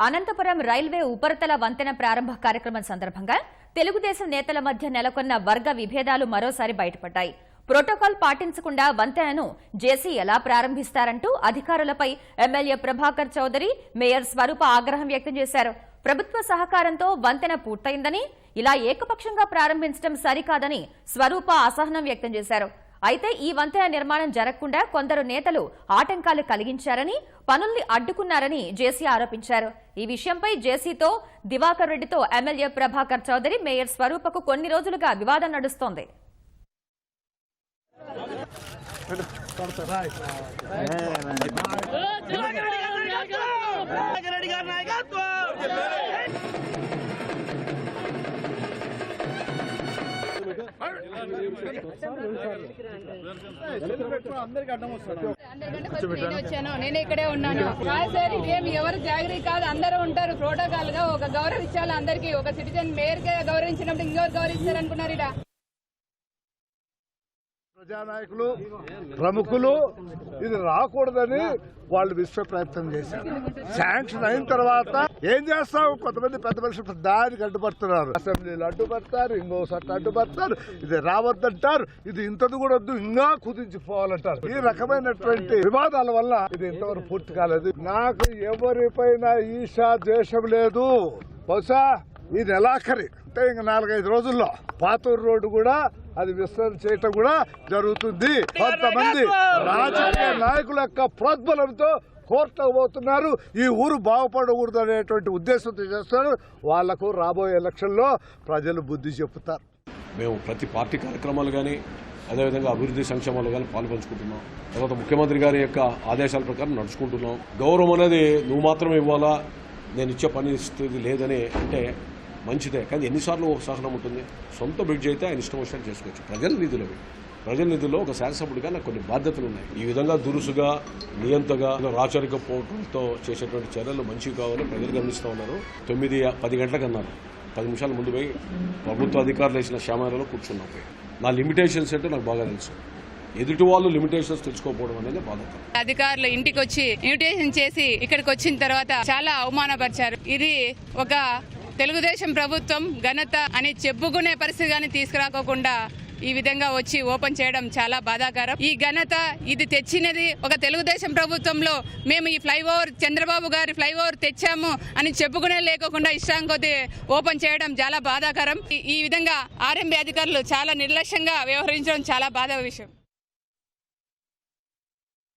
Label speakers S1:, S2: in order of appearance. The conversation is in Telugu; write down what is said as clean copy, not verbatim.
S1: అనంతపురం రైల్వే ఉపరితల వంతెన ప్రారంభ కార్యక్రమం సందర్భంగా తెలుగుదేశం నేతల మధ్య నెలకొన్న వర్గ విభేదాలు మరోసారి బయటపడ్డాయి. ప్రోటోకాల్ పాటించకుండా వంతెనను జేసీ ఎలా ప్రారంభిస్తారంటూ అధికారులపై ఎమ్మెల్యే ప్రభాకర్ చౌదరి, మేయర్ స్వరూప ఆగ్రహం వ్యక్తం చేశారు. ప్రభుత్వ సహకారంతో వంతెన పూర్తయిందని, ఇలా ఏకపక్షంగా ప్రారంభించడం సరికాదని స్వరూప అసహనం వ్యక్తం చేశారు. అయితే ఈ వంతెన నిర్మాణం జరగకుండా కొందరు నేతలు ఆటంకాలు కలిగించారని, పనుల్ని అడ్డుకున్నారని జేసీ ఆరోపించారు. ఈ విషయంపై జేసీతో దివాకర్ రెడ్డితో ఎమ్మెల్యే ప్రభాకర్ చౌదరి, మేయర్ స్వరూపకు కొన్ని రోజులుగా వివాదం నడుస్తోంది.
S2: నేను ఇక్కడే ఉన్నాను. సార్ ఇదేమి ఎవరు జాగ్రత్త కాదు, అందరూ ఉంటారు. ప్రోటోకాల్ గా ఒక గౌరవం ఇచ్చాలి అందరికి. ఒక సిటిజన్ మేయర్ గా గౌరవించినప్పుడు ఇంకెవరు గౌరవిస్తారు అనుకున్నారు? ఇలా
S3: ప్రజానాయకులు, ప్రముఖులు ఇది రాకూడదని వాళ్ళు విశ్వ ప్రయత్నం చేశారు. శాంక్షన్ అయిన తర్వాత ఏం చేస్తాం? కొంతమంది పెద్ద మనుషులు దానికి అడ్డుపడుతున్నారు. అసెంబ్లీలు అడ్డుపడతారు, ఇంకోసారి అడ్డుపడతారు. ఇది రావద్దంటారు, ఇది ఇంతది కూడా వద్దు, ఇంకా కుదించిపోవాలంటారు. ఈ రకమైనటువంటి వివాదాల వల్ల ఇది ఇంతవరకు పూర్తి కాలేదు. నాకు ఎవరిపైన ఈశా ద్వేషం లేదు. బహుశా ఈ నెలాఖరి అంటే ఇంకా 4-5 రోజుల్లో పాతూరు రోడ్డు కూడా అది విస్తరణ చేయటం కూడా జరుగుతుంది. కొంతమంది రాజకీయ నాయకుల యొక్క ప్రోద్బలంతో కోర్టుకు పోతున్నారు. ఈ ఊరు బాగుపడకూడదు అనేటువంటి ఉద్దేశంతో చేస్తున్నారు. వాళ్లకు రాబోయే ఎలక్షన్లో ప్రజలు బుద్ధి చెప్తారు.
S4: మేము ప్రతి పార్టీ కార్యక్రమాలు కానీ, అదేవిధంగా అభివృద్ధి సంక్షేమాలు కానీ పాల్పంచుకుంటున్నాం. తర్వాత ముఖ్యమంత్రి గారి యొక్క ఆదేశాల ప్రకారం నడుచుకుంటున్నాం. గౌరవం అనేది నువ్వు మాత్రం ఇవ్వాలా, నేను ఇచ్చే పరిస్థితి లేదని అంటే మంచిదే, కానీ ఎన్నిసార్లు ఒక సహనం ఉంటుంది? సొంత బ్రిడ్జ్ అయితే ఆయన ఇష్టం వచ్చినట్టు చేసుకోవచ్చు. ప్రజల నిధుల్లో ఒక శాసనసభ్యుడిగా నాకు కొన్ని బాధ్యతలు ఉన్నాయి. ఈ విధంగా దురుసుగా, నియంతగా, రాచరిక పోటులతో చేసేటువంటి చర్యలు మంచివి కావాలని ప్రజలు గమనిస్తూ ఉన్నారు. 9-10 గంటలకు అన్నారు. 10 నిమిషాల ముందు పోయి ప్రభుత్వ అధికారులు వేసిన శ్యామలలో కూర్చున్నాం. నా లిమిటేషన్స్ అంటే నాకు బాగా తెలుసు. ఎదుటి వాళ్ళు లిమిటేషన్స్ తెచ్చుకోకపోవడం అనేది బాధకరం.
S2: అధికారులు ఇంటికి వచ్చి ఇన్విటేషన్ చేసి ఇక్కడికి వచ్చిన తర్వాత చాలా అవమానపరిచారు. ఇది ఒక తెలుగుదేశం ప్రభుత్వం ఘనత అని చెప్పుకునే పరిస్థితి కానీ తీసుకురాకోకుండా ఈ విధంగా వచ్చి ఓపెన్ చేయడం చాలా బాధాకరం. ఈ ఘనత ఇది తెచ్చినది ఒక తెలుగుదేశం ప్రభుత్వంలో. మేము ఈ ఫ్లైఓవర్, చంద్రబాబు గారి ఫ్లైఓవర్ తెచ్చాము అని చెప్పుకునే లేకోకుండా ఇష్టం కొద్దీ ఓపెన్ చేయడం చాలా బాధాకరం. ఈ విధంగా ఆర్ఎంబీ అధికారులు చాలా నిర్లక్ష్యంగా వ్యవహరించడం చాలా బాధ విషయం.